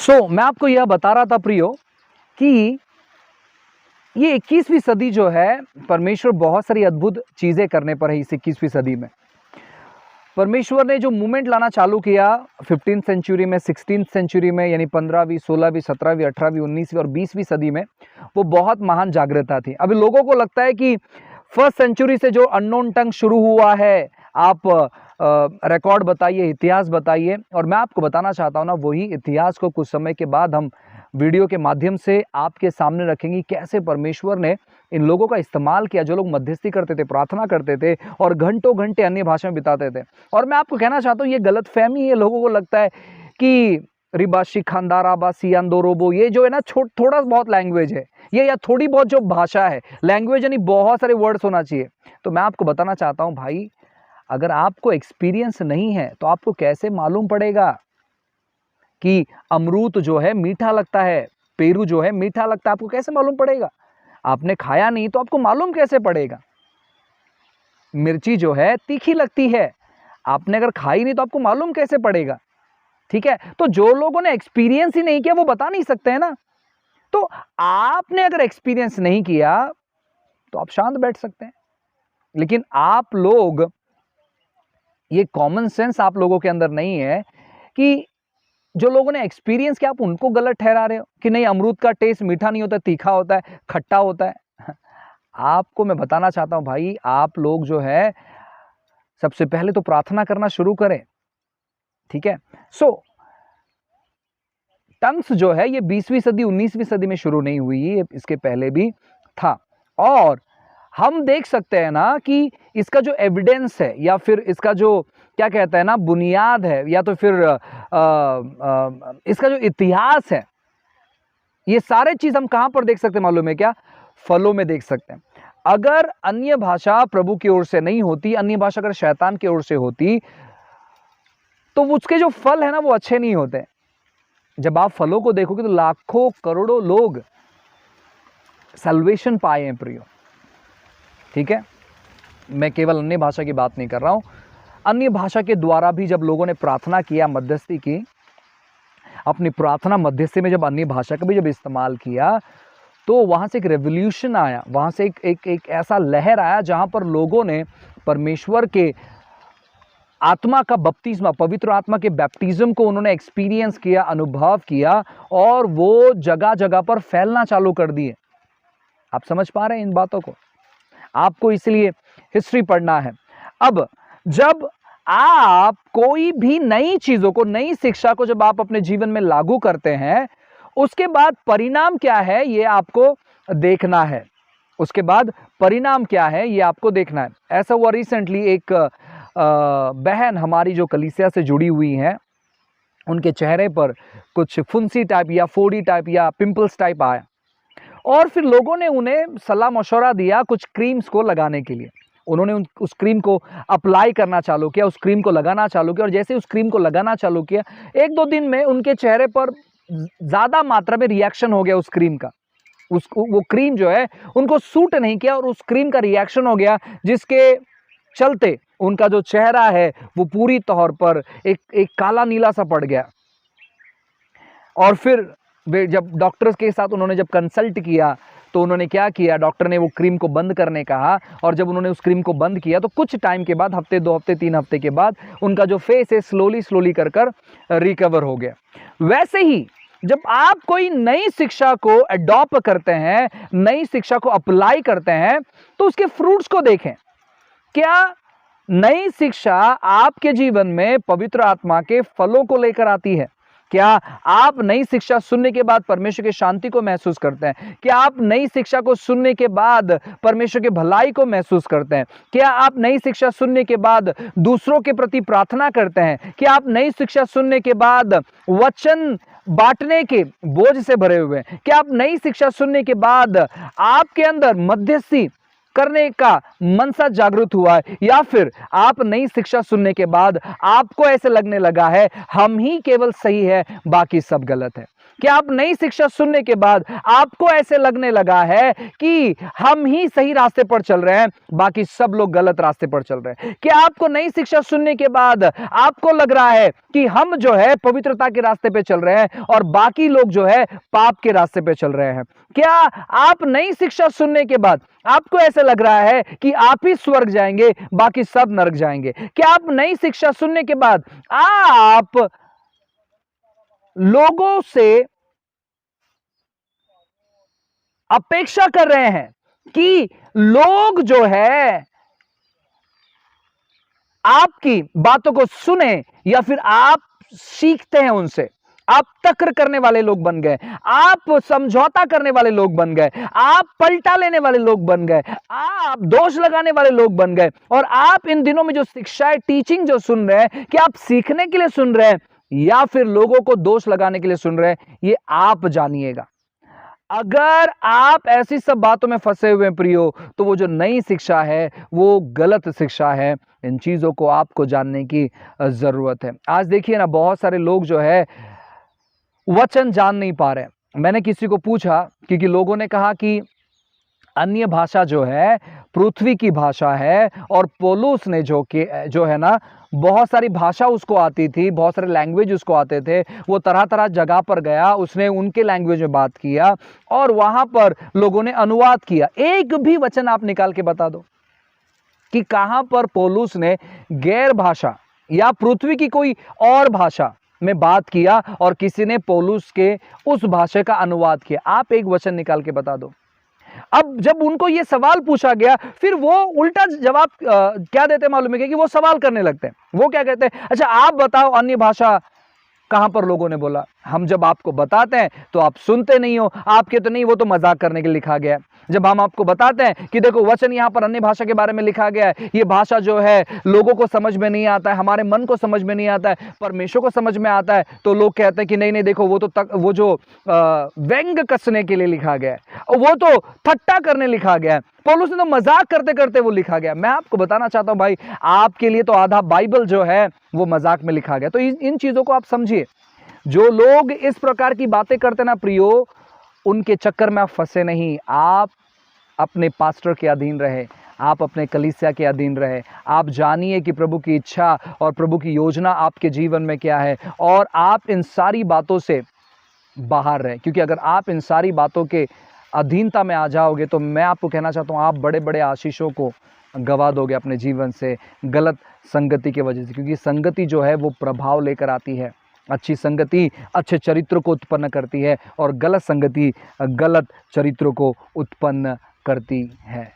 मैं आपको यह बता रहा था प्रियो कि ये 21वीं सदी जो है, परमेश्वर बहुत सारी अद्भुत चीजें करने पर है। इस 21वीं सदी में परमेश्वर ने जो मूवमेंट लाना चालू किया 15th सेंचुरी में, 16th सेंचुरी में, यानी 15वीं, 16वीं, 17वीं, 18वीं, 19वीं और 20वीं सदी में, वो बहुत महान जागृतता थी। अभी लोगों को लगता है कि फर्स्ट सेंचुरी से जो अननोन टंग शुरू हुआ है, आप रिकॉर्ड बताइए, इतिहास बताइए, और मैं आपको बताना चाहता हूं ना, वही इतिहास को कुछ समय के बाद हम वीडियो के माध्यम से आपके सामने रखेंगे। कैसे परमेश्वर ने इन लोगों का इस्तेमाल किया, जो लोग मध्यस्थी करते थे, प्रार्थना करते थे और घंटों घंटे अन्य भाषा में बिताते थे। और मैं आपको कहना चाहता हूँ, ये गलतफहमी है। लोगों को लगता है कि रिबाशी खानदाराबासी अंदोरोबो, ये जो है ना थोड़ा बहुत लैंग्वेज है ये, या थोड़ी बहुत जो भाषा है, लैंग्वेज यानी बहुत सारे वर्ड्स होना चाहिए। तो मैं आपको बताना चाहता हूँ भाई, अगर आपको एक्सपीरियंस नहीं है तो आपको कैसे मालूम पड़ेगा कि अमरूद जो है मीठा लगता है, पेरू जो है मीठा लगता है? आपको कैसे मालूम पड़ेगा? आपने खाया नहीं तो आपको मालूम कैसे पड़ेगा? मिर्ची जो है तीखी लगती है, आपने अगर खाई नहीं तो आपको मालूम कैसे पड़ेगा? ठीक है, तो जो लोगों ने एक्सपीरियंस ही नहीं किया वो बता नहीं सकते हैं ना। तो आपने अगर एक्सपीरियंस नहीं किया तो आप शांत बैठ सकते हैं, लेकिन आप लोग, ये कॉमन सेंस आप लोगों के अंदर नहीं है कि जो लोगों ने एक्सपीरियंस किया आप उनको गलत ठहरा रहे हो कि नहीं, अमरूद का टेस्ट मीठा नहीं होता, तीखा होता है, खट्टा होता है। आपको मैं बताना चाहता हूं भाई, आप लोग जो है सबसे पहले तो प्रार्थना करना शुरू करें। ठीक है, टंग्स जो है ये 20वीं सदी 19वीं सदी में शुरू नहीं हुई, ये इसके पहले भी था। और हम देख सकते हैं ना कि इसका जो एविडेंस है, या फिर इसका जो क्या कहते हैं ना बुनियाद है, या तो फिर इसका जो इतिहास है, ये सारे चीज हम कहां पर देख सकते हैं मालूम है क्या? फलों में देख सकते हैं। अगर अन्य भाषा प्रभु की ओर से नहीं होती, अन्य भाषा अगर शैतान की ओर से होती, तो उसके जो फल है ना वो अच्छे नहीं होते। जब आप फलों को देखोगे तो लाखों करोड़ों लोग सल्वेशन पाए हैं प्रियो। ठीक है, मैं केवल अन्य भाषा की बात नहीं कर रहा हूं, अन्य भाषा के द्वारा भी जब लोगों ने प्रार्थना किया, मध्यस्थी की, अपनी प्रार्थना मध्यस्थी में जब अन्य भाषा का भी जब इस्तेमाल किया, तो वहां से एक रेवोल्यूशन आया, वहां से एक ऐसा लहर आया जहां पर लोगों ने परमेश्वर के आत्मा का बपतिस्मा, पवित्र आत्मा के बैप्टिज्म को उन्होंने एक्सपीरियंस किया, अनुभव किया, और वो जगह जगह पर फैलना चालू कर दिए। आप समझ पा रहे हैं इन बातों को? आपको इसलिए हिस्ट्री पढ़ना है। अब जब आप कोई भी नई चीजों को, नई शिक्षा को जब आप अपने जीवन में लागू करते हैं, उसके बाद परिणाम क्या है ये आपको देखना है। उसके बाद परिणाम क्या है ये आपको देखना है। ऐसा हुआ रिसेंटली, एक बहन हमारी जो कलीसिया से जुड़ी हुई हैं, उनके चेहरे पर कुछ फुंसी टाइप या फोड़ी टाइप या पिंपल्स टाइप आया, और फिर लोगों ने उन्हें सलाह मशवरा दिया कुछ क्रीम्स को लगाने के लिए। उन्होंने उस क्रीम को अप्लाई करना चालू किया, उस क्रीम को लगाना चालू किया, और जैसे उस क्रीम को लगाना चालू किया, 1-2 दिन में उनके चेहरे पर ज्यादा मात्रा में रिएक्शन हो गया उस क्रीम का। वो क्रीम जो है उनको सूट नहीं किया, और उस क्रीम का रिएक्शन हो गया, जिसके चलते उनका जो चेहरा है वो पूरी तौर पर एक काला नीला सा पड़ गया। और फिर वे जब डॉक्टर्स के साथ उन्होंने जब कंसल्ट किया, तो उन्होंने क्या किया, डॉक्टर ने वो क्रीम को बंद करने कहा, और जब उन्होंने उस क्रीम को बंद किया तो कुछ टाइम के बाद, हफ्ते, 2 हफ्ते, 3 हफ्ते के बाद, उनका जो फेस है स्लोली कर रिकवर हो गया। वैसे ही जब आप कोई नई शिक्षा को अडॉप्ट करते हैं, नई शिक्षा को अप्लाई करते हैं, तो उसके फ्रूट्स को देखें। क्या नई शिक्षा आपके जीवन में पवित्र आत्मा के फलों को लेकर आती है? क्या आप नई शिक्षा सुनने के बाद परमेश्वर की शांति को महसूस करते हैं? क्या आप नई शिक्षा को सुनने के बाद परमेश्वर की भलाई को महसूस करते हैं? क्या आप नई शिक्षा सुनने के बाद दूसरों के प्रति प्रार्थना करते हैं? क्या आप नई शिक्षा सुनने के बाद वचन बांटने के बोझ से भरे हुए हैं? क्या आप नई शिक्षा सुनने के बाद आपके अंदर मध्यस्थी करने का मनसा जागृत हुआ है? या फिर आप नई शिक्षा सुनने के बाद आपको ऐसे लगने लगा है हम ही केवल सही है, बाकी सब गलत है? क्या आप नई शिक्षा सुनने के बाद आपको ऐसे लगने लगा है कि हम ही सही रास्ते पर चल रहे हैं, बाकी सब लोग गलत रास्ते पर चल रहे हैं? क्या आपको नई शिक्षा सुनने के बाद आपको लग रहा है कि हम जो है पवित्रता के रास्ते पे चल रहे हैं और बाकी लोग जो है पाप के रास्ते पे चल रहे हैं? क्या आप नई शिक्षा सुनने के बाद आपको ऐसे लग रहा है कि आप ही स्वर्ग जाएंगे, बाकी सब नरक जाएंगे? क्या आप नई शिक्षा सुनने के बाद आप लोगों से अपेक्षा कर रहे हैं कि लोग जो है आपकी बातों को सुने, या फिर आप सीखते हैं उनसे? आप तक्र करने वाले लोग बन गए, आप समझौता करने वाले लोग बन गए, आप पलटा लेने वाले लोग बन गए, आप दोष लगाने वाले लोग बन गए। और आप इन दिनों में जो शिक्षाएं, टीचिंग जो सुन रहे हैं, कि आप सीखने के लिए सुन रहे हैं या फिर लोगों को दोष लगाने के लिए सुन रहे हैं, ये आप जानिएगा। अगर आप ऐसी सब बातों में फंसे हुए हैं प्रियो, तो वो जो नई शिक्षा है वो गलत शिक्षा है। इन चीजों को आपको जानने की जरूरत है। आज देखिए ना, बहुत सारे लोग जो है वचन जान नहीं पा रहे। मैंने किसी को पूछा, क्योंकि लोगों ने कहा कि अन्य भाषा जो है पृथ्वी की भाषा है, और पौलुस ने जो है ना, बहुत सारी भाषा उसको आती थी, बहुत सारे लैंग्वेज उसको आते थे, वो तरह तरह जगह पर गया, उसने उनके लैंग्वेज में बात किया और वहां पर लोगों ने अनुवाद किया। एक भी वचन आप निकाल के बता दो कि कहां पर पौलुस ने गैर भाषा या पृथ्वी की कोई और भाषा में बात किया और किसी ने पौलुस के उस भाषा का अनुवाद किया? आप एक वचन निकाल के बता दो। अब जब उनको ये सवाल पूछा गया, फिर वो उल्टा जवाब क्या देते मालूम है कि वो सवाल करने लगते हैं। वो क्या कहते हैं, अच्छा आप बताओ अन्य भाषा कहां पर लोगों ने बोला? हम जब आपको बताते हैं तो आप सुनते नहीं हो, आप कहते नहीं वो तो मजाक करने के लिए लिखा गया है। जब हम आपको बताते हैं कि देखो वचन यहाँ पर अन्य भाषा के बारे में लिखा गया है, ये भाषा जो है लोगों को समझ में नहीं आता है, हमारे मन को समझ में नहीं आता है, परमेश्वर को समझ में आता है, तो लोग कहते हैं कि नहीं नहीं देखो वो तो वो जो व्यंग कसने के लिए लिखा गया है, वो तो ठट्टा करने लिखा गया है, पौलुस ने तो मजाक करते करते वो लिखा गया। मैं आपको बताना चाहता हूं भाई, आपके लिए तो आधा बाइबल जो है वो मजाक में लिखा गया। तो इन चीजों को आप समझिए। जो लोग इस प्रकार की बातें करते ना प्रियो, उनके चक्कर में आप फंसे नहीं। आप अपने पास्टर के अधीन रहे, आप अपने कलीसिया के अधीन रहे। आप जानिए कि प्रभु की इच्छा और प्रभु की योजना आपके जीवन में क्या है, और आप इन सारी बातों से बाहर रहे। क्योंकि अगर आप इन सारी बातों के अधीनता में आ जाओगे तो मैं आपको कहना चाहता हूँ, आप बड़े बड़े आशीषों को गवा दोगे अपने जीवन से, गलत संगति की वजह से। क्योंकि संगति जो है वो प्रभाव लेकर आती है। अच्छी संगति अच्छे चरित्र को उत्पन्न करती है, और गलत संगति गलत चरित्र को उत्पन्न करती है।